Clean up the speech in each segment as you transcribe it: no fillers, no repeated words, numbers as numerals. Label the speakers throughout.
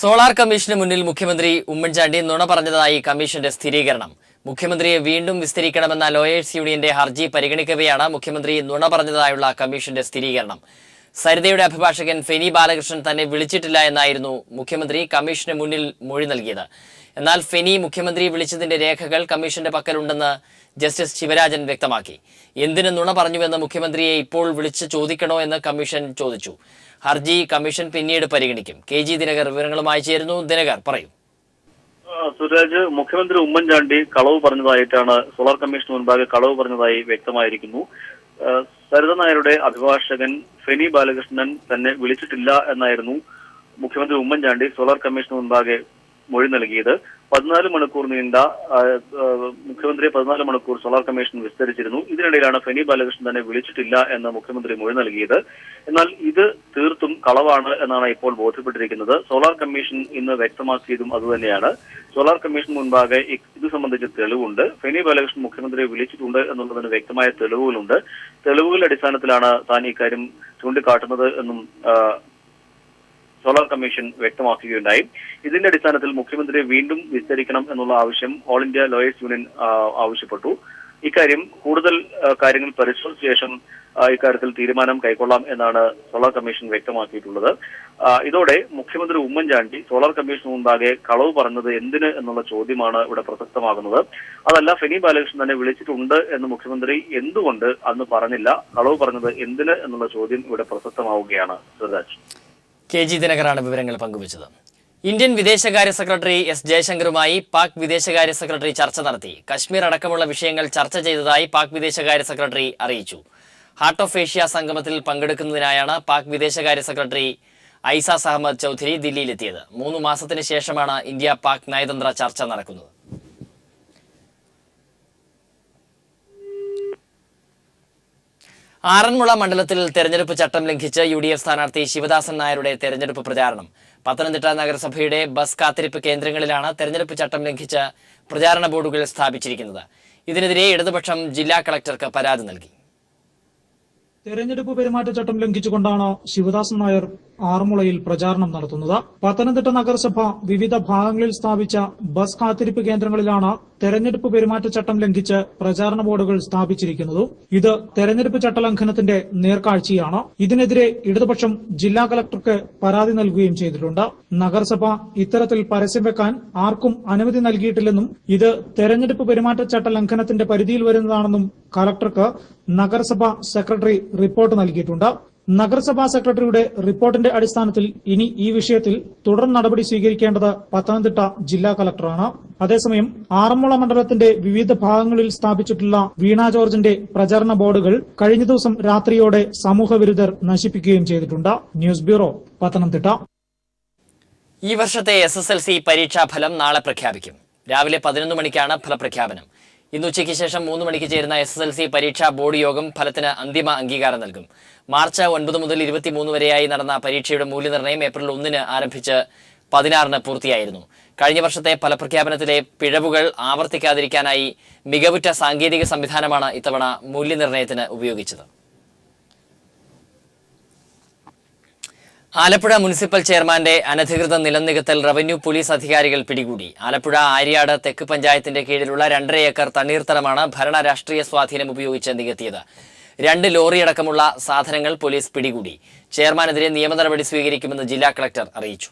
Speaker 1: Solar commission മുന്നിൽ മുഖ്യമന്ത്രി ഉമ്മൻചാണ്ടി നുണ പറഞ്ഞതായി കമ്മീഷന്റെ സ്ഥിരീകരണം. മുഖ്യമന്ത്രിയെ വീണ്ടും വിസ്തരിക്കണമെന്ന ലോയേഴ്സ് യൂണിയന്റെ ഹർജി പരിഗണിക്കവെയാണ് മുഖ്യമന്ത്രി നുണ പറഞ്ഞതായുള്ള കമ്മീഷന്റെ സ്ഥിരീകരണം. സരിതയുടെ അഭിഭാഷകൻ ഫെനി ബാലകൃഷ്ണൻ തന്നെ വിളിച്ചിട്ടില്ല എന്നായിരുന്നു മുഖ്യമന്ത്രി കമ്മീഷന് മുന്നിൽ മൊഴി നൽകിയത്. എന്നാൽ ഫെനി മുഖ്യമന്ത്രി വിളിച്ചതിന്റെ രേഖകൾ കമ്മീഷന്റെ പക്കലുണ്ടെന്ന് ജസ്റ്റിസ് ശിവരാജൻ വ്യക്തമാക്കി. എന്തിന് നുണ പറഞ്ഞുവെന്ന് മുഖ്യമന്ത്രിയെ ഇപ്പോൾ വിളിച്ച് ചോദിക്കണോ എന്ന് കമ്മീഷൻ ചോദിച്ചു. ഹർജി കമ്മീഷൻ പിന്നീട് പരിഗണിക്കും. KG ദിനകർ വിവരങ്ങളുമായി ചേരുന്നു. ദിനകർ പറയൂ.
Speaker 2: സുരാജ്, മുഖ്യമന്ത്രി ഉമ്മൻചാണ്ടി കളവ് പറഞ്ഞതായിട്ടാണ് സോളാർ കമ്മീഷന് മുൻപാകെ കളവ് പറഞ്ഞതായി വ്യക്തമായിരിക്കുന്നു. സരിത നായരുടെ അഭിഭാഷകൻ ഫെനി ബാലകൃഷ്ണൻ തന്നെ വിളിച്ചിട്ടില്ല എന്നായിരുന്നു മുഖ്യമന്ത്രി ഉമ്മൻചാണ്ടി സോളാർ കമ്മീഷന് മുൻപാകെ മൊഴി നൽകിയത്. 14 മണിക്കൂർ നീണ്ട മുഖ്യമന്ത്രിയെ 14 മണിക്കൂർ സോളാർ കമ്മീഷൻ വിസ്തരിച്ചിരുന്നു. ഇതിനിടയിലാണ് ഫെനി ബാലകൃഷ്ണൻ തന്നെ വിളിച്ചിട്ടില്ല എന്ന് മുഖ്യമന്ത്രി മൊഴി നൽകിയത്. എന്നാൽ ഇത് തീർത്തും കളവാണ് എന്നാണ് ഇപ്പോൾ ബോധ്യപ്പെട്ടിരിക്കുന്നത്. സോളാർ കമ്മീഷൻ ഇന്ന് വ്യക്തമാക്കിയതും അതുതന്നെയാണ്. സോളാർ കമ്മീഷൻ മുൻപാകെ ഇത് സംബന്ധിച്ച് തെളിവുണ്ട്. ഫെനി ബാലകൃഷ്ണൻ മുഖ്യമന്ത്രിയെ വിളിച്ചിട്ടുണ്ട് എന്നുള്ളതിന് വ്യക്തമായ തെളിവുകളുണ്ട്. തെളിവുകളുടെ അടിസ്ഥാനത്തിലാണ് താൻ ഇക്കാര്യം ചൂണ്ടിക്കാട്ടുന്നത് എന്നും സോളാർ കമ്മീഷൻ വ്യക്തമാക്കുകയുണ്ടായി. ഇതിന്റെ അടിസ്ഥാനത്തിൽ മുഖ്യമന്ത്രിയെ വീണ്ടും വിസ്തരിക്കണം എന്നുള്ള ആവശ്യം ഓൾ ഇന്ത്യ ലോയേഴ്സ് യൂണിയൻ ആവശ്യപ്പെട്ടു. ഇക്കാര്യം കൂടുതൽ കാര്യങ്ങൾ പരിശോധിച്ച ശേഷം ഇക്കാര്യത്തിൽ തീരുമാനം കൈക്കൊള്ളാം എന്നാണ് സോളാർ കമ്മീഷൻ വ്യക്തമാക്കിയിട്ടുള്ളത്. ഇതോടെ മുഖ്യമന്ത്രി ഉമ്മൻചാണ്ടി സോളാർ കമ്മീഷന് മുൻപാകെ കളവ് പറഞ്ഞത് എന്തിന് എന്നുള്ള ചോദ്യമാണ് ഇവിടെ പ്രസക്തമാകുന്നത്. അതല്ല, ഫെനി ബാലകൃഷ്ണൻ തന്നെ വിളിച്ചിട്ടുണ്ട് എന്ന് മുഖ്യമന്ത്രി എന്തുകൊണ്ട് അന്ന് പറഞ്ഞില്ല? കളവ് പറഞ്ഞത് എന്തിന് എന്നുള്ള ചോദ്യം ഇവിടെ പ്രസക്തമാവുകയാണ്. സുരാജ്,
Speaker 1: KG ദിനകറാണ് വിവരങ്ങൾ പങ്കുവച്ചത്. ഇന്ത്യൻ വിദേശകാര്യ സെക്രട്ടറി എസ് ജയശങ്കറുമായി പാക് വിദേശകാര്യ സെക്രട്ടറി ചർച്ച നടത്തി. കശ്മീർ അടക്കമുള്ള വിഷയങ്ങൾ ചർച്ച ചെയ്തതായി പാക് വിദേശകാര്യ സെക്രട്ടറി അറിയിച്ചു. ഹാർട്ട് ഓഫ് ഏഷ്യ സംഗമത്തിൽ പങ്കെടുക്കുന്നതിനായാണ് പാക് വിദേശകാര്യ സെക്രട്ടറി ഐസാസ് അഹമ്മദ് ചൌധരി ദില്ലിയിലെത്തിയത്. 3 മാസത്തിന് ശേഷമാണ് ഇന്ത്യ പാക് നയതന്ത്ര ചർച്ച നടക്കുന്നത്. ആറന്മുള മണ്ഡലത്തിൽ തെരഞ്ഞെടുപ്പ് ചട്ടം ലംഘിച്ച് UDF സ്ഥാനാർത്ഥി ശിവദാസൻ നായരുടെ തെരഞ്ഞെടുപ്പ് പ്രചാരണം. പത്തനംതിട്ട നഗരസഭയുടെ ബസ് കാത്തിരിപ്പ് കേന്ദ്രങ്ങളിലാണ് തെരഞ്ഞെടുപ്പ് ചട്ടം ലംഘിച്ച് പ്രചാരണ ബോർഡുകൾ സ്ഥാപിച്ചിരിക്കുന്നത്. ഇതിനെതിരെ ഇടതുപക്ഷം ജില്ലാ കളക്ടർക്ക് പരാതി നൽകി.
Speaker 3: തെരഞ്ഞെടുപ്പ് പെരുമാറ്റച്ചട്ടം ലംഘിച്ചുകൊണ്ടാണ് ശിവദാസൻ നായർ ആറന്മുളയിൽ പ്രചാരണം നടത്തുന്നത്. പത്തനംതിട്ട നഗരസഭ വിവിധ ഭാഗങ്ങളിൽ സ്ഥാപിച്ച ബസ് കാത്തിരിപ്പ് കേന്ദ്രങ്ങളിലാണ് തെരഞ്ഞെടുപ്പ് പെരുമാറ്റച്ചട്ടം ലംഘിച്ച് പ്രചാരണ ബോർഡുകൾ സ്ഥാപിച്ചിരിക്കുന്നത്. ഇത് തെരഞ്ഞെടുപ്പ് ചട്ടലംഘനത്തിന്റെ നേർക്കാഴ്ചയാണ്. ഇതിനെതിരെ ഇടതുപക്ഷം ജില്ലാ കളക്ടർക്ക് പരാതി നൽകുകയും ചെയ്തിട്ടുണ്ട്. നഗരസഭ ഇത്തരത്തിൽ പരസ്യം വെക്കാൻ ആർക്കും അനുമതി നൽകിയിട്ടില്ലെന്നും ഇത് തെരഞ്ഞെടുപ്പ് പെരുമാറ്റച്ചട്ട ലംഘനത്തിന്റെ പരിധിയിൽ വരുന്നതാണെന്നും കളക്ടർക്ക് നഗരസഭ സെക്രട്ടറി റിപ്പോർട്ട് നൽകിയിട്ടുണ്ട്. നഗരസഭാ സെക്രട്ടറിയുടെ റിപ്പോർട്ടിന്റെ അടിസ്ഥാനത്തിൽ ഇനി ഈ വിഷയത്തിൽ തുടർ നടപടി സ്വീകരിക്കേണ്ടത് പത്തനംതിട്ട ജില്ലാ കളക്ടറാണ്. അതേസമയം ആറന്മുള മണ്ഡലത്തിന്റെ വിവിധ ഭാഗങ്ങളിൽ സ്ഥാപിച്ചിട്ടുള്ള വീണ ജോർജിന്റെ പ്രചരണ ബോർഡുകൾ കഴിഞ്ഞ ദിവസം രാത്രിയോടെ സമൂഹവിരുദ്ധർ നശിപ്പിക്കുകയും ചെയ്തിട്ടുണ്ട്. News bureau, Pathanamthitta.
Speaker 1: ഈ വർഷത്തെ SSLC പരീക്ഷാഫലം നാളെ പ്രഖ്യാപിക്കും. രാവിലെ 11 മണിക്കാണ് ഫലപ്രഖ്യാപനം. ഇന്ന് ഉച്ചയ്ക്ക് ശേഷം 3 മണിക്ക് ചേരുന്ന SSLC പരീക്ഷാ ബോർഡ് യോഗം ഫലത്തിന് അന്തിമ അംഗീകാരം നൽകും. മാർച്ച് 9 മുതൽ 23 വരെയായി നടന്ന പരീക്ഷയുടെ മൂല്യനിർണ്ണയം ഏപ്രിൽ 1 ആരംഭിച്ച് 16 പൂർത്തിയായിരുന്നു. കഴിഞ്ഞ വർഷത്തെ ഫലപ്രഖ്യാപനത്തിലെ പിഴവുകൾ ആവർത്തിക്കാതിരിക്കാനായി മികവുറ്റ സാങ്കേതിക സംവിധാനമാണ് ഇത്തവണ മൂല്യനിർണ്ണയത്തിന് ഉപയോഗിച്ചത്. ആലപ്പുഴ മുനിസിപ്പൽ ചെയർമാന്റെ അനധികൃത നിലം നികത്തൽ റവന്യൂ പോലീസ് അധികാരികൾ പിടികൂടി. ആലപ്പുഴ ആര്യാട് തെക്ക് പഞ്ചായത്തിന്റെ കീഴിലുള്ള 2.5 ഏക്കർ തണ്ണീർത്തടമാണ് ഭരണ രാഷ്ട്രീയ സ്വാധീനം ഉപയോഗിച്ച് നികത്തിയത്. 2 ലോറിയടക്കമുള്ള സാധനങ്ങൾ പോലീസ് പിടികൂടി. ചെയർമാനെതിരെ നിയമ നടപടി സ്വീകരിക്കുമെന്ന് ജില്ലാ കളക്ടർ അറിയിച്ചു.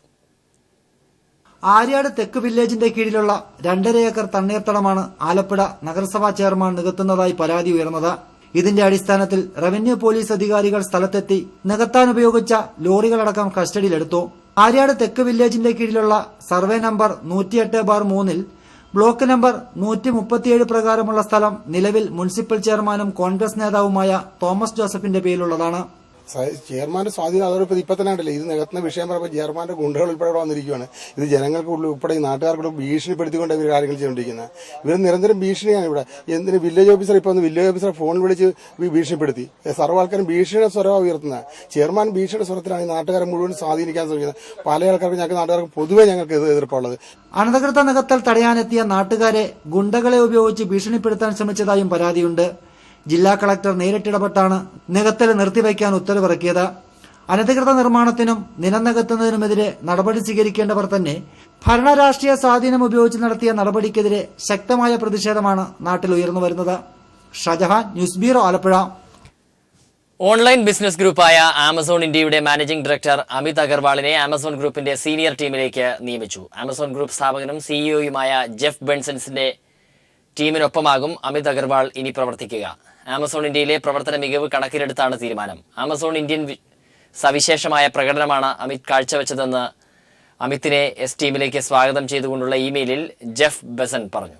Speaker 4: ആര്യാട് തെക്ക് വില്ലേജിന്റെ കീഴിലുള്ള 2.5 ഏക്കർ തണ്ണീർത്തടമാണ് ആലപ്പുഴ നഗരസഭാ ചെയർമാൻ നികത്തുന്നതായി പരാതി ഉയർന്നത്. ഇതിന്റെ അടിസ്ഥാനത്തിൽ റവന്യൂ പോലീസ് അധികാരികൾ സ്ഥലത്തെത്തി നികത്താൻ ഉപയോഗിച്ച ലോറികളടക്കം കസ്റ്റഡിയിലെടുത്തു. ആര്യാട് തെക്ക് വില്ലേജിന്റെ കീഴിലുള്ള സർവേ നമ്പർ 108/3 ബ്ലോക്ക് നമ്പർ 137 പ്രകാരമുള്ള സ്ഥലം നിലവിൽ മുനിസിപ്പൽ ചെയർമാനും കോൺഗ്രസ് നേതാവുമായ തോമസ് ജോസഫിന്റെ പേരിലുള്ളതാണ്.
Speaker 5: ചെയർമാന്റെ സ്വാധീനം അതോടൊപ്പം ഇപ്പൊ തന്നെ ഉണ്ടല്ലോ, ഇത് നികത്തുന്ന വിഷയം പറയുമ്പോൾ ചെയർമാന്റെ ഗുണ്ടകൾ ഉൾപ്പെടെ വന്നിരിക്കുകയാണ്. ഇത് ജനങ്ങൾക്ക് ഉൾപ്പെടെ നാട്ടുകാർക്കൂടെ ഭീഷണിപ്പെടുത്തിക്കൊണ്ട് ഇവർ കാര്യങ്ങൾ ചെയ്തുകൊണ്ടിരിക്കുന്നത്. ഇവർ നിരന്തരം ഭീഷണിയാണ്. ഇവിടെ എന്തിന് വില്ലേജ് ഓഫീസർ ഇപ്പൊ വില്ലേജ് ഓഫീസറെ ഫോണിൽ വിളിച്ച് ഭീഷണിപ്പെടുത്തി. സർവ്വ ആൾക്കാരും ഭീഷണിയുടെ സ്വരമാണ് ഉയർത്തുന്നത്. ചെയർമാൻ ഭീഷണിയുടെ സ്വരത്തിലാണ് ഈ നാട്ടുകാരെ മുഴുവൻ സ്വാധീനിക്കാൻ ശ്രമിക്കുന്നത്. പല ആൾക്കാർക്ക് ഞങ്ങൾക്ക് നാട്ടുകാർക്ക് പൊതുവെ ഞങ്ങൾക്ക് എതിർപ്പുള്ളത്.
Speaker 4: അനധികൃത നികത്തൽ തടയാനെത്തിയ നാട്ടുകാരെ ഗുണ്ടകളെ ഉപയോഗിച്ച് ഭീഷണിപ്പെടുത്താൻ ശ്രമിച്ചതായും പരാതിയുണ്ട്. ജില്ലാ കളക്ടർ നേരിട്ടിടപെട്ടാണ് നികത്തൽ നിർത്തിവയ്ക്കാൻ ഉത്തരവിറക്കിയത്. അനധികൃത നിർമ്മാണത്തിനും നിലം നികത്തുന്നതിനുമെതിരെ നടപടി സ്വീകരിക്കേണ്ടവർ തന്നെ ഭരണരാഷ്ട്രീയ സ്വാധീനം ഉപയോഗിച്ച് നടത്തിയ നടപടിക്കെതിരെ ശക്തമായ പ്രതിഷേധമാണ് നാട്ടിൽ ഉയർന്നുവരുന്നത്. Shajahan, news bureau, Alappuzha.
Speaker 1: Online business ഗ്രൂപ്പായ ആമസോൺ ഇന്ത്യയുടെ മാനേജിംഗ് ഡയറക്ടർ അമിത് അഗർവാളിനെ ആമസോൺ ഗ്രൂപ്പിന്റെ സീനിയർ ടീമിലേക്ക് നിയമിച്ചു. ആമസോൺ ഗ്രൂപ്പ് സ്ഥാപകനും സിഇഒയുമായ ജെഫ് ബെൻസൺസിന്റെ ടീമിനൊപ്പമാകും അമിത് അഗർവാൾ ഇനി പ്രവർത്തിക്കുക. ആമസോൺ ഇന്ത്യയിലെ പ്രവർത്തന മികവ് കണക്കിലെടുത്താണ് തീരുമാനം. ആമസോൺ ഇന്ത്യൻ സവിശേഷമായ പ്രകടനമാണ് അമിത് കാഴ്ചവെച്ചതെന്ന് അമിത്തിനെ എസ് ടീമിലേക്ക് സ്വാഗതം ചെയ്തുകൊണ്ടുള്ള ഇമെയിലിൽ ജെഫ് ബെസൻ പറഞ്ഞു.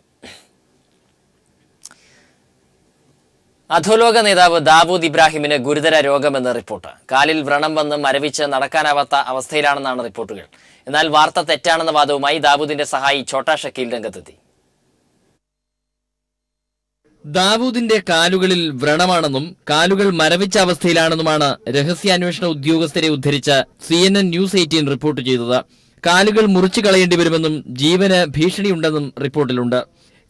Speaker 1: അധോലോക നേതാവ് ദാവൂദ് ഇബ്രാഹിമിന് ഗുരുതര രോഗമെന്ന് റിപ്പോർട്ട്. കാലിൽ വ്രണം വന്ന് മരവിച്ച് നടക്കാനാവാത്ത അവസ്ഥയിലാണെന്നാണ് റിപ്പോർട്ടുകൾ. എന്നാൽ വാർത്ത തെറ്റാണെന്ന വാദവുമായി ദാവൂദിന്റെ സഹായി ഛോട്ടാ ഷക്കീൽ രംഗത്തെത്തി. ദാവൂദിന്റെ കാലുകളിൽ വ്രണമാണെന്നും കാലുകൾ മരവിച്ച അവസ്ഥയിലാണെന്നുമാണ് രഹസ്യാന്വേഷണ ഉദ്യോഗസ്ഥരെ ഉദ്ധരിച്ച് CNN ന്യൂസ് 18 റിപ്പോർട്ട് ചെയ്തത്. കാലുകൾ മുറിച്ചു കളയേണ്ടി വരുമെന്നും ജീവന് ഭീഷണിയുണ്ടെന്നും റിപ്പോർട്ടിലുണ്ട്.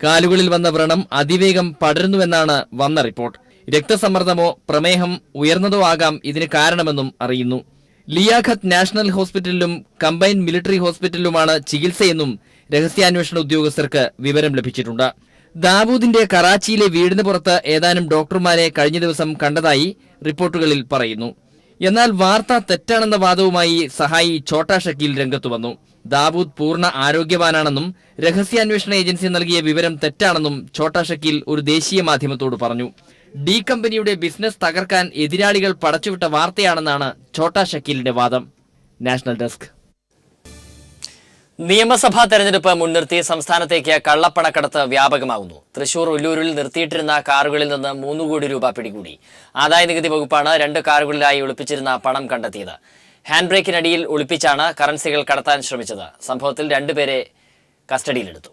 Speaker 1: കാലുകളിൽ വന്ന വ്രണം അതിവേഗം പടരുന്നുവെന്നാണ് വന്ന റിപ്പോർട്ട്. രക്തസമ്മർദ്ദമോ പ്രമേഹം ഉയർന്നതോ ആകാം ഇതിന് കാരണമെന്നും അറിയുന്നു. ലിയാഖത്ത് നാഷണൽ ഹോസ്പിറ്റലിലും കമ്പൈൻഡ് മിലിറ്ററി ഹോസ്പിറ്റലിലുമാണ് ചികിത്സയെന്നും രഹസ്യാന്വേഷണ ഉദ്യോഗസ്ഥർക്ക് വിവരം ലഭിച്ചിട്ടുണ്ട്. ദാവൂദിന്റെ കറാച്ചിയിലെ വീടിന് പുറത്ത് ഏതാനും ഡോക്ടർമാരെ കഴിഞ്ഞ ദിവസം കണ്ടതായി റിപ്പോർട്ടുകളിൽ പറയുന്നു. എന്നാൽ വാർത്ത തെറ്റാണെന്ന വാദവുമായി സഹായി ഛോട്ടാ ഷക്കീൽ രംഗത്തു വന്നു. ദാവൂദ് പൂർണ്ണ ആരോഗ്യവാനാണെന്നും രഹസ്യാന്വേഷണ ഏജൻസി നൽകിയ വിവരം തെറ്റാണെന്നും ഛോട്ടാ ഷക്കീൽ ഒരു ദേശീയ മാധ്യമത്തോട് പറഞ്ഞു. ഡി കമ്പനിയുടെ ബിസിനസ് തകർക്കാൻ എതിരാളികൾ പടച്ചുവിട്ട വാർത്തയാണെന്നാണ് ഛോട്ടാ ഷക്കീലിന്റെ വാദം. National desk. നിയമസഭാ തെരഞ്ഞെടുപ്പ് മുൻനിർത്തി സംസ്ഥാനത്തേക്ക് കള്ളപ്പണക്കടത്ത് വ്യാപകമാകുന്നു. തൃശൂർ ഉല്ലൂരിൽ നിർത്തിയിട്ടിരുന്ന കാറുകളിൽ നിന്ന് 3 കോടി രൂപ പിടികൂടി. ആദായനികുതി വകുപ്പാണ് 2 കാറുകളിലായി ഒളിപ്പിച്ചിരുന്ന പണം കണ്ടെത്തിയത്. ഹാൻഡ് ബ്രേക്കിനടിയിൽ ഒളിപ്പിച്ചാണ് കറൻസികൾ കടത്താൻ ശ്രമിച്ചത്. സംഭവത്തിൽ 2 പേരെ കസ്റ്റഡിയിലെടുത്തു.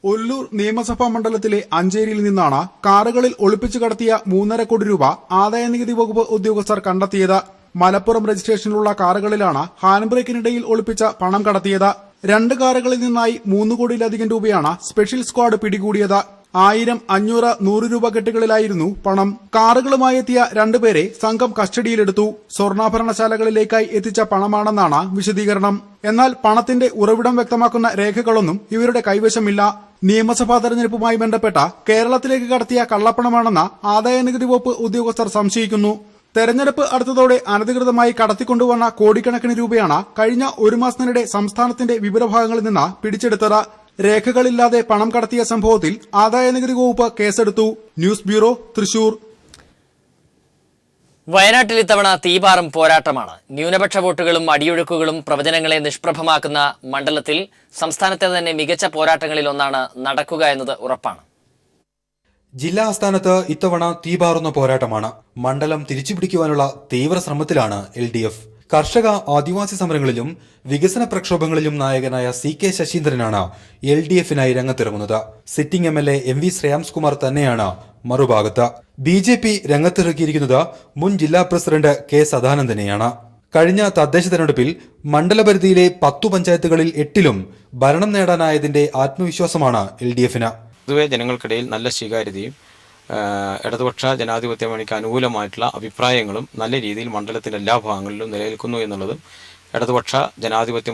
Speaker 6: ഉല്ലൂർ നിയമസഭാ മണ്ഡലത്തിലെ അഞ്ചേരിയിൽ നിന്നാണ് കാറുകളിൽ ഒളിപ്പിച്ചു കടത്തിയ 3.5 കോടി രൂപ ആദായനികുതി വകുപ്പ് ഉദ്യോഗസ്ഥർ കണ്ടെത്തിയത്. മലപ്പുറം രജിസ്ട്രേഷനിലുള്ള കാറുകളിലാണ് ഹാൻഡ് ബ്രേക്കിനിടയിൽ ഒളിപ്പിച്ച പണം കടത്തിയത്. 2 കാറുകളിൽ നിന്നായി 3 കോടിയിലധികം രൂപയാണ് സ്പെഷ്യൽ സ്ക്വാഡ് പിടികൂടിയത്. 1000, 500, 100 രൂപ കെട്ടുകളിലായിരുന്നു പണം. കാറുകളുമായി എത്തിയ 2 പേരെ സംഘം കസ്റ്റഡിയിലെടുത്തു. സ്വർണ്ണാഭരണശാലകളിലേക്കായി എത്തിച്ച പണമാണെന്നാണ് വിശദീകരണം. എന്നാൽ പണത്തിന്റെ ഉറവിടം വ്യക്തമാക്കുന്ന രേഖകളൊന്നും ഇവരുടെ കൈവശമില്ല. നിയമസഭാ തെരഞ്ഞെടുപ്പുമായി ബന്ധപ്പെട്ട കേരളത്തിലേക്ക് കടത്തിയ കള്ളപ്പണമാണെന്ന് ആദായനികുതി വകുപ്പ് ഉദ്യോഗസ്ഥർ സംശയിക്കുന്നു. തെരഞ്ഞെടുപ്പ് അടുത്തതോടെ അനധികൃതമായി കടത്തിക്കൊണ്ടുവന്ന കോടിക്കണക്കിന് രൂപയാണ് കഴിഞ്ഞ 1 മാസത്തിനിടെ സംസ്ഥാനത്തിന്റെ വിവിധ ഭാഗങ്ങളിൽ നിന്ന് പിടിച്ചെടുത്തത്. രേഖകളില്ലാതെ പണം കടത്തിയ സംഭവത്തിൽ ആദായനികുതി വകുപ്പ് കേസെടുത്തു. News bureau, Thrissur.
Speaker 1: വയനാട്ടിൽ ഇത്തവണ തീപാറും പോരാട്ടമാണ്. ന്യൂനപക്ഷ വോട്ടുകളും അടിയൊഴുക്കുകളും പ്രവചനങ്ങളെ നിഷ്പ്രഭമാക്കുന്ന മണ്ഡലത്തിൽ സംസ്ഥാനത്തെ തന്നെ മികച്ച പോരാട്ടങ്ങളിൽ ഒന്നാണ് നടക്കുക എന്നത് ഉറപ്പാണ്.
Speaker 7: ജില്ലാ ആസ്ഥാനത്ത് ഇത്തവണ തീപാറുന്ന പോരാട്ടമാണ്. മണ്ഡലം തിരിച്ചുപിടിക്കുവാനുള്ള തീവ്ര ശ്രമത്തിലാണ് LDF. കർഷക ആദിവാസി സമരങ്ങളിലും വികസന പ്രക്ഷോഭങ്ങളിലും നായകനായ CK ശശീന്ദ്രനാണ് LDFനായി രംഗത്തിറങ്ങുന്നത്. സിറ്റിംഗ് MLA MV ശ്രേയാംസ്കുമാർ തന്നെയാണ് മറുഭാഗത്ത്. BJP രംഗത്തിറക്കിയിരിക്കുന്നത് മുൻ ജില്ലാ പ്രസിഡന്റ് K സദാനന്ദനെയാണ്. കഴിഞ്ഞ തദ്ദേശ തെരഞ്ഞെടുപ്പിൽ മണ്ഡലപരിധിയിലെ 10 പഞ്ചായത്തുകളിൽ 8ലും ഭരണം നേടാനായതിന്റെ ആത്മവിശ്വാസമാണ് LDFന്.
Speaker 8: പൊതുവെ ജനങ്ങൾക്കിടയിൽ നല്ല സ്വീകാര്യതയും ഇടതുപക്ഷ ജനാധിപത്യ മുന്നണിക്ക് അനുകൂലമായിട്ടുള്ള അഭിപ്രായങ്ങളും നല്ല രീതിയിൽ മണ്ഡലത്തിന്റെ എല്ലാ ഭാഗങ്ങളിലും നിലനിൽക്കുന്നു എന്നുള്ളതും ഇടതുപക്ഷ ജനാധിപത്യ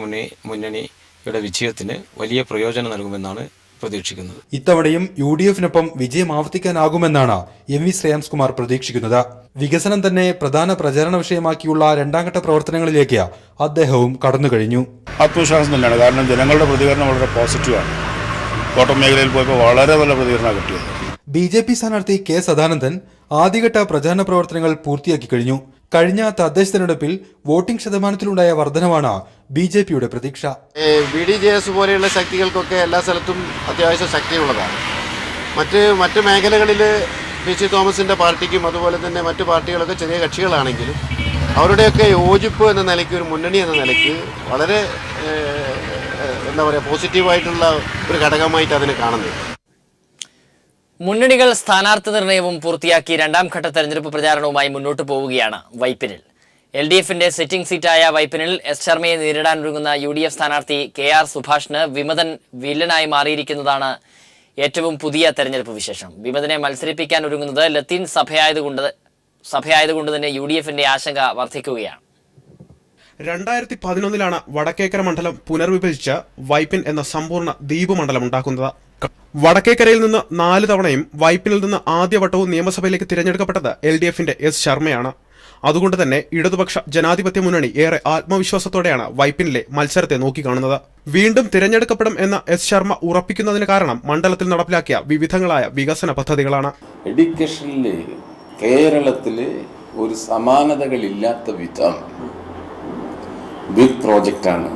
Speaker 8: മുന്നണിയുടെ വിജയത്തിന് വലിയ പ്രയോജനം നൽകുമെന്നാണ് പ്രതീക്ഷിക്കുന്നത്.
Speaker 7: ഇത്തവണയും UDFനൊപ്പം വിജയം ആവർത്തിക്കാനാകുമെന്നാണ് MV ശ്രേയാംസ്കുമാർ പ്രതീക്ഷിക്കുന്നത്. വികസനം തന്നെ പ്രധാന പ്രചാരണ വിഷയമാക്കിയുള്ള 2ാം ഘട്ട പ്രവർത്തനങ്ങളിലേക്ക് അദ്ദേഹവും കടന്നുകഴിഞ്ഞു.
Speaker 9: ആത്മവിശ്വാസം തന്നെയാണ്. കാരണം ജനങ്ങളുടെ പ്രതികരണം വളരെ പോസിറ്റീവാണ്. കോട്ടയം മേഖലയിൽ പോയപ്പോൾ വളരെ നല്ല പ്രതികരണം കിട്ടിയത്.
Speaker 7: BJP സ്ഥാനാർത്ഥി K സദാനന്ദൻ ആദ്യഘട്ട പ്രചാരണ പ്രവർത്തനങ്ങൾ പൂർത്തിയാക്കി കഴിഞ്ഞു. കഴിഞ്ഞ തദ്ദേശ തെരഞ്ഞെടുപ്പിൽ വോട്ടിംഗ് ശതമാനത്തിലുണ്ടായ വർധനവാണ് BJPയുടെ പ്രതീക്ഷ.
Speaker 10: BDJS പോലെയുള്ള ശക്തികൾക്കൊക്കെ എല്ലാ സ്ഥലത്തും അത്യാവശ്യം ശക്തിയുള്ളതാണ്. മറ്റ് മേഖലകളിൽ PC തോമസിന്റെ പാർട്ടിക്കും അതുപോലെ തന്നെ മറ്റു പാർട്ടികളൊക്കെ ചെറിയ കക്ഷികളാണെങ്കിലും അവരുടെയൊക്കെ യോജിപ്പ് എന്ന നിലയ്ക്ക്, ഒരു മുന്നണി എന്ന നിലയ്ക്ക് വളരെ പോസിറ്റീവായിട്ടുള്ള ഒരു ഘടകമായിട്ട് അതിനെ കാണുന്നത്.
Speaker 1: മുന്നണികൾ സ്ഥാനാർത്ഥി നിർണയവും പൂർത്തിയാക്കി 2ാം ഘട്ട തെരഞ്ഞെടുപ്പ് പ്രചാരണവുമായി മുന്നോട്ട് പോവുകയാണ് വൈപ്പിനിൽ. LDFന്റെ സിറ്റിംഗ് സീറ്റായ വൈപ്പിനിൽ എസ് ശർമ്മയെ നേരിടാനൊരുങ്ങുന്ന UDF സ്ഥാനാർത്ഥി KR സുഭാഷിന് വിമതൻ വില്ലനായി മാറിയിരിക്കുന്നതാണ് ഏറ്റവും പുതിയ തെരഞ്ഞെടുപ്പ് വിശേഷം. വിമതനെ മത്സരിപ്പിക്കാൻ ഒരുങ്ങുന്നത് ലത്തീൻ സഭയായതുകൊണ്ട് തന്നെ UDFന്റെ ആശങ്ക വർദ്ധിക്കുകയാണ്.
Speaker 6: 2011 വടക്കേക്കര മണ്ഡലം പുനർവിഭജിച്ച് വൈപ്പിൻ എന്ന സമ്പൂർണ്ണ ദ്വീപ് മണ്ഡലം ഉണ്ടാക്കുന്നത്. വടക്കേക്കരയിൽ നിന്ന് 4 തവണയും വൈപ്പിനിൽ നിന്ന് ആദ്യവട്ടവും നിയമസഭയിലേക്ക് തിരഞ്ഞെടുക്കപ്പെട്ടത് LDFന്റെ S. ശർമ്മയാണ്. അതുകൊണ്ട് തന്നെ ഇടതുപക്ഷ ജനാധിപത്യ മുന്നണി ഏറെ ആത്മവിശ്വാസത്തോടെയാണ് വൈപ്പിനിലെ മത്സരത്തെ നോക്കിക്കാണുന്നത്. വീണ്ടും തിരഞ്ഞെടുക്കപ്പെടും എന്ന S. ശർമ്മ ഉറപ്പിക്കുന്നതിന് കാരണം മണ്ഡലത്തിൽ നടപ്പിലാക്കിയ വിവിധങ്ങളായ വികസന പദ്ധതികളാണ്.
Speaker 11: എഡ്യൂക്കേഷനിൽ കേരളത്തിൽ ഒരു സമാനതകളില്ലാത്ത വിധം ബിഗ് പ്രോജക്റ്റാണ്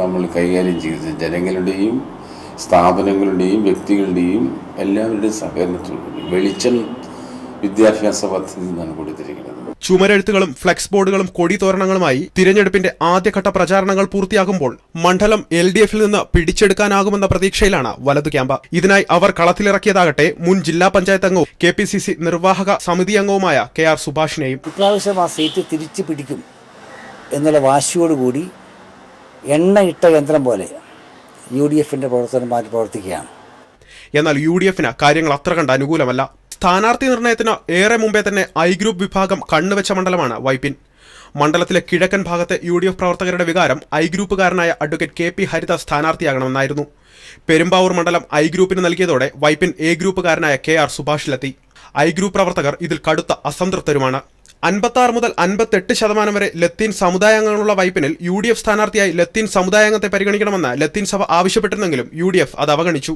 Speaker 11: നമ്മൾ കൈകാര്യം ചെയ്തത്. ജനങ്ങളുടെയും സ്ഥാപനങ്ങളുടെയും വ്യക്തികളുടെയും എല്ലാവരുടെയും സഹകരണത്തോടുകൂടി വെളിച്ചം വിദ്യാഭ്യാസ പദ്ധതി എന്നാണ് കൊടുത്തിരിക്കുന്നത്.
Speaker 6: ചുമരെഴുത്തുകളും ഫ്ലെക്സ് ബോർഡുകളും കൊടിതോരണങ്ങളുമായി തിരഞ്ഞെടുപ്പിന്റെ ആദ്യഘട്ട പ്രചാരണങ്ങൾ പൂർത്തിയാകുമ്പോൾ മണ്ഡലം LDFിൽ നിന്ന് പിടിച്ചെടുക്കാനാകുമെന്ന പ്രതീക്ഷയിലാണ് വലതു ക്യാമ്പ്. ഇതിനായി അവർ കളത്തിലിറക്കിയതാകട്ടെ മുൻ ജില്ലാ പഞ്ചായത്ത് അംഗവും KPCC നിർവാഹക സമിതി അംഗവുമായ KR സുഭാഷിനെയും.
Speaker 12: ഇപ്രാവശ്യം ആ സീറ്റ് തിരിച്ചു പിടിക്കും എന്നുള്ള വാശിയോടുകൂടി എണ്ണയിട്ട യന്ത്രം പോലെ UDFന്റെ പ്രവർത്തകന്മാർ പ്രവർത്തിക്കുകയാണ്.
Speaker 6: എന്നാൽ UDFന് കാര്യങ്ങൾ അത്ര കണ്ട് അനുകൂലമല്ല. സ്ഥാനാർത്ഥി നിർണയത്തിന് ഏറെ മുമ്പേ തന്നെ I ഗ്രൂപ്പ് വിഭാഗം കണ്ണുവെച്ച മണ്ഡലമാണ് വൈപ്പിൻ. മണ്ഡലത്തിലെ കിഴക്കൻ ഭാഗത്തെ UDF പ്രവർത്തകരുടെ വികാരം I ഗ്രൂപ്പുകാരനായ അഡ്വക്കേറ്റ് KP ഹരിത സ്ഥാനാർത്ഥിയാകണമെന്നായിരുന്നു. പെരുമ്പാവൂർ മണ്ഡലം I ഗ്രൂപ്പിന് നൽകിയതോടെ വൈപ്പിൻ A ഗ്രൂപ്പുകാരനായ KR സുഭാഷിലെത്തി. I ഗ്രൂപ്പ് പ്രവർത്തകർ ഇതിൽ കടുത്ത അസംതൃപ്തരുമാണ്. 56 മുതൽ 58% വരെ ലത്തീൻ സമുദായാംഗങ്ങളുള്ള വൈപ്പിനിൽ UDF സ്ഥാനാർത്ഥിയായി ലത്തീൻ സമുദായാംഗത്തെ പരിഗണിക്കണമെന്ന് ലത്തീൻ സഭ ആവശ്യപ്പെട്ടിരുന്നെങ്കിലും UDF അത് അവഗണിച്ചു.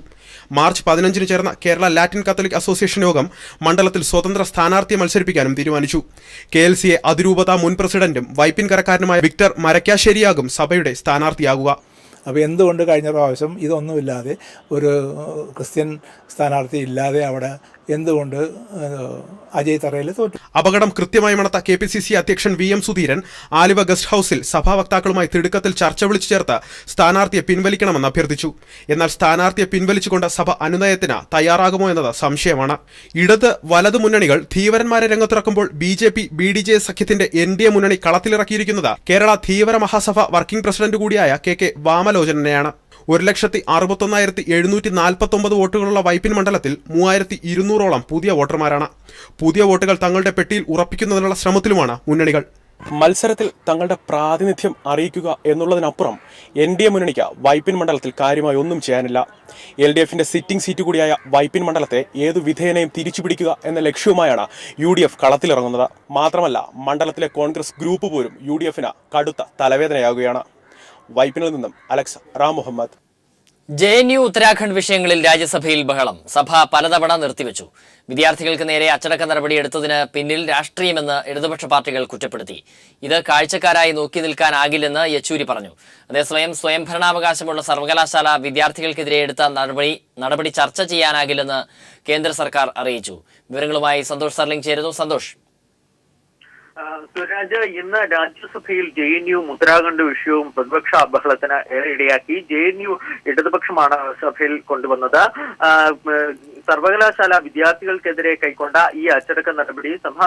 Speaker 6: മാർച്ച് 15 ചേർന്ന കേരള ലാറ്റിൻ കത്തോലിക് അസോസിയേഷൻ യോഗം മണ്ഡലത്തിൽ സ്വതന്ത്ര സ്ഥാനാർത്ഥിയെ മത്സരിപ്പിക്കാനും തീരുമാനിച്ചു. KLCA അതിരൂപത മുൻ പ്രസിഡന്റും വൈപ്പിൻ കരക്കാരനുമായ വിക്ടർ മരക്കാശ്ശേരിയാകും സഭയുടെ സ്ഥാനാർത്ഥിയാകുക.
Speaker 13: അപ്പോൾ എന്തുകൊണ്ട് കഴിഞ്ഞ പ്രാവശ്യം ഇതൊന്നുമില്ലാതെ ഒരു ക്രിസ്ത്യൻ സ്ഥാനാർത്ഥി ഇല്ലാതെ അവിടെ എന്തുകൊണ്ട് അജയ് തറയിൽ തോറ്റു?
Speaker 6: അപകടം കൃത്യമായി മണത്ത KPCC അധ്യക്ഷൻ VM സുധീരൻ ആലുവ ഗസ്റ്റ് ഹൌസിൽ സഭാ വക്താക്കളുമായി തിടുക്കത്തിൽ ചർച്ച വിളിച്ചു ചേർത്ത് സ്ഥാനാർത്ഥിയെ പിൻവലിക്കണമെന്ന് അഭ്യർത്ഥിച്ചു. എന്നാൽ സ്ഥാനാർത്ഥിയെ പിൻവലിച്ചുകൊണ്ട് സഭ അനുനയത്തിന് തയ്യാറാകുമോ എന്നത് സംശയമാണ്. ഇടത് വലതു മുന്നണികൾ ധീവരന്മാരെ രംഗത്തിറക്കുമ്പോൾ BJP BDJ സഖ്യത്തിന്റെ NDA മുന്നണി കളത്തിലിറക്കിയിരിക്കുന്നത് കേരള ധീവര മഹാസഭ വർക്കിംഗ് പ്രസിഡന്റ് കൂടിയായ KK വാമലോചനെയാണ്. 1,61,749 വോട്ടുകളുള്ള വൈപ്പിൻ മണ്ഡലത്തിൽ 3,200ഓളം പുതിയ വോട്ടർമാരാണ്. പുതിയ വോട്ടുകൾ തങ്ങളുടെ പെട്ടിയിൽ ഉറപ്പിക്കുന്നതിനുള്ള ശ്രമത്തിലുമാണ് മുന്നണികൾ.
Speaker 14: മത്സരത്തിൽ തങ്ങളുടെ പ്രാതിനിധ്യം അറിയിക്കുക എന്നുള്ളതിനപ്പുറം NDA മുന്നണിക്ക് വൈപ്പിൻ മണ്ഡലത്തിൽ കാര്യമായി ഒന്നും ചെയ്യാനില്ല. LDFന്റെ സിറ്റിംഗ് സീറ്റ് കൂടിയായ വൈപ്പിൻ മണ്ഡലത്തെ ഏതു വിധേയനെയും തിരിച്ചുപിടിക്കുക എന്ന ലക്ഷ്യവുമായാണ് UDF കളത്തിലിറങ്ങുന്നത്. മാത്രമല്ല മണ്ഡലത്തിലെ കോൺഗ്രസ് ഗ്രൂപ്പ് പോലും UDFന് കടുത്ത തലവേദനയാകുകയാണ്. വൈപ്പിനിൽ നിന്നും അലക്സ് റാം മുഹമ്മദ്.
Speaker 1: JNU ഉത്തരാഖണ്ഡ് വിഷയങ്ങളിൽ രാജ്യസഭയിൽ ബഹളം. സഭ പലതവണ നിർത്തിവെച്ചു. വിദ്യാർത്ഥികൾക്ക് നേരെ അച്ചടക്ക നടപടിയെടുത്തതിന് പിന്നിൽ രാഷ്ട്രീയമെന്ന് ഇടതുപക്ഷ പാർട്ടികൾ കുറ്റപ്പെടുത്തി. ഇത് കാഴ്ചക്കാരായി നോക്കി നിൽക്കാനാകില്ലെന്ന് യെച്ചൂരി പറഞ്ഞു. അതേസമയം സ്വയംഭരണാവകാശമുള്ള സർവകലാശാല വിദ്യാർത്ഥികൾക്കെതിരെ എടുത്ത നടപടി ചർച്ച ചെയ്യാനാകില്ലെന്ന് കേന്ദ്ര സർക്കാർ അറിയിച്ചു. വിവരങ്ങളുമായി സന്തോഷ് സർലിംഗ് ചേരുന്നു. സന്തോഷ്.
Speaker 2: സുരാജ്, ഇന്ന് രാജ്യസഭയിൽ JNU ഉത്തരാഖണ്ഡ് വിഷയവും പ്രതിപക്ഷ ബഹളത്തിന് ഇടയാക്കി. JNU ഇടതുപക്ഷമാണ് സഭയിൽ കൊണ്ടുവന്നത്. സർവകലാശാല വിദ്യാർത്ഥികൾക്കെതിരെ കൈക്കൊണ്ട ഈ അച്ചടക്ക നടപടി സഭാ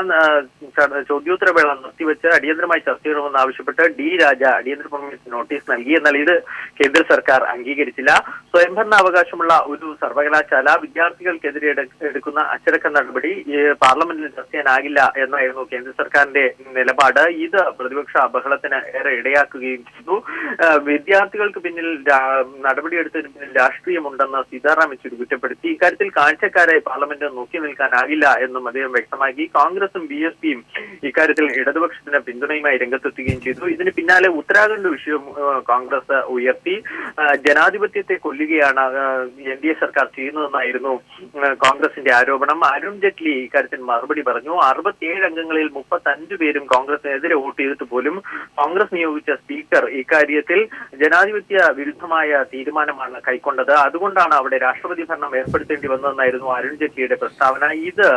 Speaker 2: ചോദ്യോത്തരവേള നിർത്തിവെച്ച് അടിയന്തരമായി ചർച്ച ചെയ്യണമെന്ന് ആവശ്യപ്പെട്ട് D. രാജ അടിയന്തര പ്രമേയത്തിന് നോട്ടീസ് നൽകി. എന്നാൽ ഇത് കേന്ദ്ര സർക്കാർ അംഗീകരിച്ചില്ല. സ്വയംഭരണാവകാശമുള്ള ഒരു സർവകലാശാല വിദ്യാർത്ഥികൾക്കെതിരെ എടുക്കുന്ന അച്ചടക്ക നടപടി പാർലമെന്റിൽ ചർച്ച ചെയ്യാനാകില്ല എന്നായിരുന്നു കേന്ദ്ര സർക്കാരിന്റെ നിലപാട്. ഇത് പ്രതിപക്ഷ ബഹളത്തിന് ഏറെ ഇടയാക്കുകയും ചെയ്തു. വിദ്യാർത്ഥികൾക്ക് പിന്നിൽ നടപടിയെടുത്തതിന് പിന്നിൽ രാഷ്ട്രീയമുണ്ടെന്ന് സീതാറാം യെച്ചൂരി കുറ്റപ്പെടുത്തി. ഇക്കാര്യത്തിൽ കാഴ്ചക്കാരായി പാർലമെന്റ് നോക്കി നിൽക്കാനാകില്ല എന്നും അദ്ദേഹം വ്യക്തമാക്കി. കോൺഗ്രസും BSPയും ഇക്കാര്യത്തിൽ ഇടതുപക്ഷത്തിന് പിന്തുണയുമായി രംഗത്തെത്തുകയും ചെയ്തു. ഇതിന് പിന്നാലെ ഉത്തരാഖണ്ഡ് വിഷയം കോൺഗ്രസ് ഉയർത്തി. ജനാധിപത്യത്തെ കൊല്ലുകയാണ് NDA സർക്കാർ ചെയ്യുന്നതെന്നായിരുന്നു കോൺഗ്രസിന്റെ ആരോപണം. അരുൺ ജെയ്റ്റ്ലി ഇക്കാര്യത്തിൽ മറുപടി പറഞ്ഞു. 67 അംഗങ്ങളിൽ 35 പേരും കോൺഗ്രസിനെതിരെ വോട്ട് ചെയ്തിട്ട് പോലും കോൺഗ്രസ് നിയോഗിച്ച സ്പീക്കർ ഇക്കാര്യത്തിൽ ജനാധിപത്യ വിരുദ്ധമായ തീരുമാനമാണ് കൈക്കൊണ്ടത്. അതുകൊണ്ടാണ് അവിടെ രാഷ്ട്രപതി ഭരണം ഏർപ്പെടുത്തേണ്ടി വന്നതെന്നായിരുന്നു അരുൺ ജെയ്റ്റ്ലിയുടെ പ്രസ്താവന. ഇത്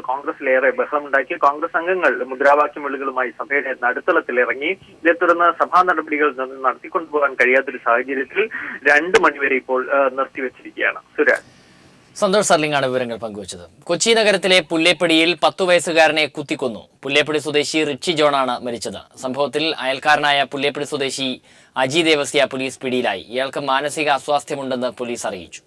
Speaker 2: കോൺഗ്രസിലേറെ ബഹളമുണ്ടാക്കി. കോൺഗ്രസ് അംഗങ്ങൾ മുദ്രാവാക്യം വിളികളുമായി സഭയുടെ നടുത്തളത്തിലിറങ്ങി. ഇതേ തുടർന്ന് സഭാ നടപടികൾ നടത്തിക്കൊണ്ടുപോകാൻ കഴിയാത്തൊരു സാഹചര്യത്തിൽ 2 മണിവരെ ഇപ്പോൾ നിർത്തിവെച്ചിരിക്കുകയാണ്. സുരാജ്.
Speaker 1: സന്തോഷ് സർലിംഗാണ് വിവരങ്ങൾ പങ്കുവച്ചത്. കൊച്ചി നഗരത്തിലെ പുല്ലേപ്പടിയിൽ 10 വയസ്സുകാരനെ കുത്തിക്കൊന്നു. പുല്ലേപ്പടി സ്വദേശി റിച്ചി ജോണാണ് മരിച്ചത്. സംഭവത്തിൽ അയൽക്കാരനായ പുല്ലേപ്പടി സ്വദേശി അജി ദേവസ്യ പോലീസ് പിടിയിലായി. ഇയാൾക്ക് മാനസിക അസ്വാസ്ഥ്യമുണ്ടെന്ന് പോലീസ് അറിയിച്ചു.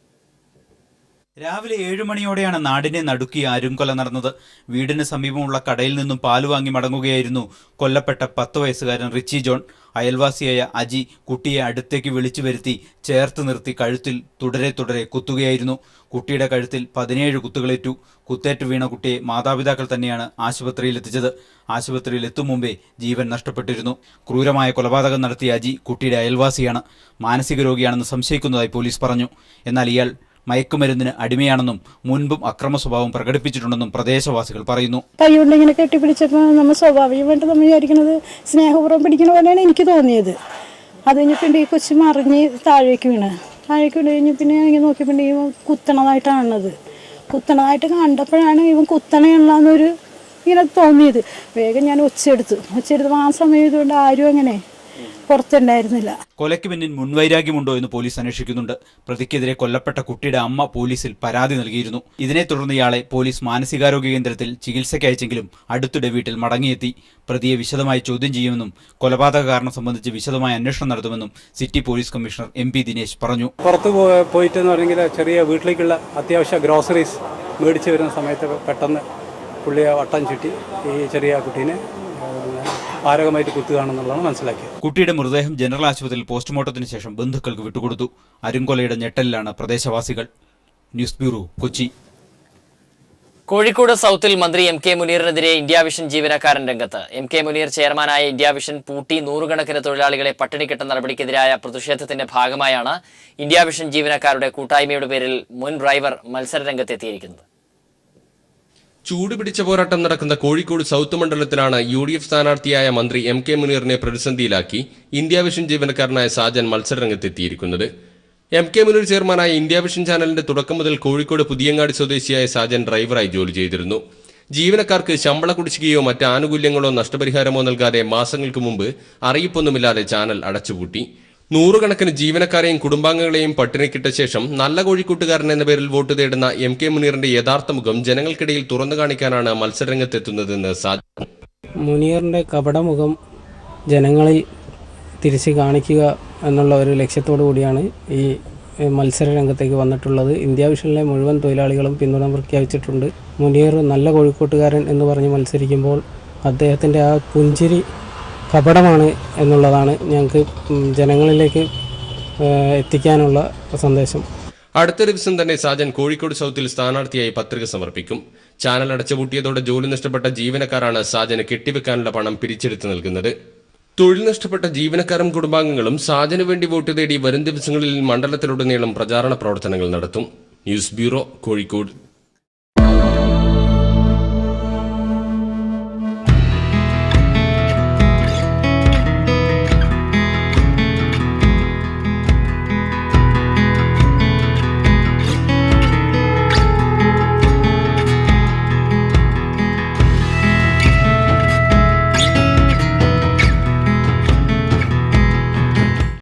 Speaker 15: രാവിലെ 7 മണിയോടെയാണ് നാടിനെ നടുക്കിയ അരുംകൊല നടന്നത്. വീടിന് സമീപമുള്ള കടയിൽ നിന്നും പാല് വാങ്ങി മടങ്ങുകയായിരുന്നു കൊല്ലപ്പെട്ട 10 വയസ്സുകാരൻ റിച്ചി ജോൺ. അയൽവാസിയായ അജി കുട്ടിയെ അടുത്തേക്ക് വിളിച്ചു വരുത്തി ചേർത്ത് നിർത്തി കഴുത്തിൽ തുടരെ കുത്തുകയായിരുന്നു. കുട്ടിയുടെ കഴുത്തിൽ 17 കുത്തുകളേറ്റു. കുത്തേറ്റ് വീണ കുട്ടിയെ മാതാപിതാക്കൾ തന്നെയാണ് ആശുപത്രിയിലെത്തിച്ചത്. ആശുപത്രിയിൽ എത്തും മുമ്പേ ജീവൻ നഷ്ടപ്പെട്ടിരുന്നു. ക്രൂരമായ കൊലപാതകം നടത്തിയ അജി കുട്ടിയുടെ അയൽവാസിയാണ്. മാനസിക രോഗിയാണെന്ന് സംശയിക്കുന്നതായി പോലീസ് പറഞ്ഞു. എന്നാൽ ഇയാൾ മയക്കുമരുന്നിന് അടിമയാണെന്നും മുൻപും അക്രമ സ്വഭാവം പ്രകടിപ്പിച്ചിട്ടുണ്ടെന്നും പ്രദേശവാസികൾ പറയുന്നു.
Speaker 16: കൈകൊണ്ട് ഇങ്ങനെ കെട്ടിപ്പിടിച്ചപ്പോൾ നമ്മൾ സ്വാഭാവികമായിട്ട് നമ്മൾ വിചാരിക്കുന്നത് സ്നേഹപൂർവ്വം പിടിക്കുന്ന പോലെയാണ് എനിക്ക് തോന്നിയത്. അത് കഴിഞ്ഞിട്ട് ഈ കൊച്ചു മറിഞ്ഞ് താഴേക്ക് വീണ് കഴിഞ്ഞ് പിന്നെ ഇങ്ങനെ നോക്കിയപ്പോൾ ഇവൻ കുത്തണതായിട്ടാണത്. കുത്തണതായിട്ട് കണ്ടപ്പോഴാണ് ഇവൻ കുത്തണയുള്ളതെന്നൊരു ഇങ്ങനെ തോന്നിയത്. വേഗം ഞാൻ ഒച്ചയെടുത്തപ്പോൾ ആ സമയം ഇതുകൊണ്ട് ആരും അങ്ങനെ പുറത്തുണ്ടായിരുന്നില്ല.
Speaker 15: കൊലയ്ക്ക് പിന്നിൽ മുൻവൈരാഗ്യമുണ്ടോ എന്ന് പോലീസ് അന്വേഷിക്കുന്നുണ്ട്. പ്രതിക്കെതിരെ കൊല്ലപ്പെട്ട കുട്ടിയുടെ അമ്മ പോലീസിൽ പരാതി നൽകിയിരുന്നു. ഇതിനെ തുടർന്ന് ഇയാളെ പോലീസ് മാനസികാരോഗ്യ കേന്ദ്രത്തിൽ ചികിത്സയ്ക്ക് അയച്ചെങ്കിലും അടുത്തിടെ വീട്ടിൽ മടങ്ങിയെത്തി. പ്രതിയെ വിശദമായി ചോദ്യം ചെയ്യുമെന്നും കൊലപാതക കാരണം സംബന്ധിച്ച് വിശദമായ അന്വേഷണം നടത്തുമെന്നും city police commissioner MP Dinesh പറഞ്ഞു.
Speaker 17: പുറത്ത് പോയിട്ടെന്ന് പറഞ്ഞെങ്കിൽ ചെറിയ വീട്ടിലേക്കുള്ള അത്യാവശ്യ ഗ്രോസറീസ് മേടിച്ച് വരുന്ന സമയത്ത് പെട്ടെന്ന് പുള്ളിയെ വട്ടം ചുറ്റി ഈ ചെറിയ കുട്ടീനെ മാരകമായിട്ട് കുത്തുകയാണെന്നുള്ളതാണ് മനസ്സിലാക്കിയത്.
Speaker 15: കുട്ടിയുടെ മൃതദേഹം ജനറൽ ആശുപത്രിയിൽ പോസ്റ്റ്മോർട്ടത്തിന് ശേഷം ബന്ധുക്കൾക്ക് വിട്ടുകൊടുത്തു. അരുംകൊലയുടെ ഞെട്ടലിലാണ് പ്രദേശവാസികൾ. News bureau, Kochi.
Speaker 1: കോഴിക്കോട് സൗത്തിൽ മന്ത്രി MK മുനീറിനെതിരെ ഇന്ത്യ വിഷൻ ജീവനക്കാരൻ രംഗത്ത്. MK മുനീർ ചെയർമാനായ ഇന്ത്യ വിഷൻ പൂട്ടി 100 കണക്കിന് തൊഴിലാളികളെ പട്ടിണിക്കിട്ട നടപടിക്കെതിരായ പ്രതിഷേധത്തിന്റെ ഭാഗമായാണ് ഇന്ത്യ വിഷൻ ജീവനക്കാരുടെ കൂട്ടായ്മയുടെ പേരിൽ മുൻ ഡ്രൈവർ മത്സരരംഗത്തെത്തിയിരിക്കുന്നത്.
Speaker 18: ചൂട് പിടിച്ച പോരാട്ടം നടക്കുന്ന കോഴിക്കോട് സൗത്ത് മണ്ഡലത്തിലാണ് UDF സ്ഥാനാർത്ഥിയായ മന്ത്രി MK മുനീറിനെ പ്രതിസന്ധിയിലാക്കി ഇന്ത്യ വിഷൻ ജീവനക്കാരനായ സാജൻ മത്സരരംഗത്തെത്തിയിരിക്കുന്നത്. MK മുനീർ ചെയർമാനായ ഇന്ത്യ വിഷൻ ചാനലിന്റെ തുടക്കം മുതൽ കോഴിക്കോട് പുതിയങ്ങാടി സ്വദേശിയായ സാജൻ ഡ്രൈവറായി ജോലി ചെയ്തിരുന്നു. ജീവനക്കാർക്ക് ശമ്പള കുടിശ്ശികയോ മറ്റ് ആനുകൂല്യങ്ങളോ നഷ്ടപരിഹാരമോ നൽകാതെ മാസങ്ങൾക്ക് മുമ്പ് അറിയിപ്പൊന്നുമില്ലാതെ ചാനൽ അടച്ചുപൂട്ടി. 100 കണക്കിന് ജീവനക്കാരെയും കുടുംബാംഗങ്ങളെയും പട്ടിണിക്കിട്ട ശേഷം നല്ല കോഴിക്കോട്ടുകാരൻ എന്ന പേരിൽ വോട്ട് തേടുന്ന MK മുനീറിന്റെ യഥാർത്ഥ മുഖം ജനങ്ങൾക്കിടയിൽ തുറന്നു കാണിക്കാനാണ് മത്സരരംഗത്തെത്തുന്നതെന്ന് സാജൻ.
Speaker 19: മുനീറിന്റെ കപടമുഖം ജനങ്ങളിൽ തിരിച്ചു കാണിക്കുക എന്നുള്ള ഒരു ലക്ഷ്യത്തോടു കൂടിയാണ് ഈ മത്സരരംഗത്തേക്ക് വന്നിട്ടുള്ളത്. ഇന്ത്യ വിഷനിലെ മുഴുവൻ തൊഴിലാളികളും പിന്തുണ പ്രഖ്യാപിച്ചിട്ടുണ്ട്. മുനീർ നല്ല കോഴിക്കോട്ടുകാരൻ എന്ന് പറഞ്ഞ് മത്സരിക്കുമ്പോൾ അദ്ദേഹത്തിൻ്റെ ആ പുഞ്ചിരി കപടമാണ് എന്നുള്ളതാണ് ഞങ്ങൾക്ക് ജനങ്ങളിലേക്ക് എത്തിക്കാനുള്ള സന്ദേശം.
Speaker 18: അടുത്ത ദിവസം തന്നെ സാജൻ കോഴിക്കോട് സൗത്തിൽ സ്ഥാനാർത്ഥിയായി പത്രിക സമർപ്പിക്കും. ചാനൽ അടച്ചുപൂട്ടിയതോടെ ജോലി നഷ്ടപ്പെട്ട ജീവനക്കാരാണ് സാജന് കെട്ടിവെക്കാനുള്ള പണം പിരിച്ചെടുത്ത് നൽകുന്നത്. തൊഴിൽ നഷ്ടപ്പെട്ട ജീവനക്കാരും കുടുംബാംഗങ്ങളും സാജന് വേണ്ടി വോട്ട് തേടി വരും ദിവസങ്ങളിൽ മണ്ഡലത്തിലുടനീളം പ്രചാരണ പ്രവർത്തനങ്ങൾ നടത്തും. News bureau, Kozhikode.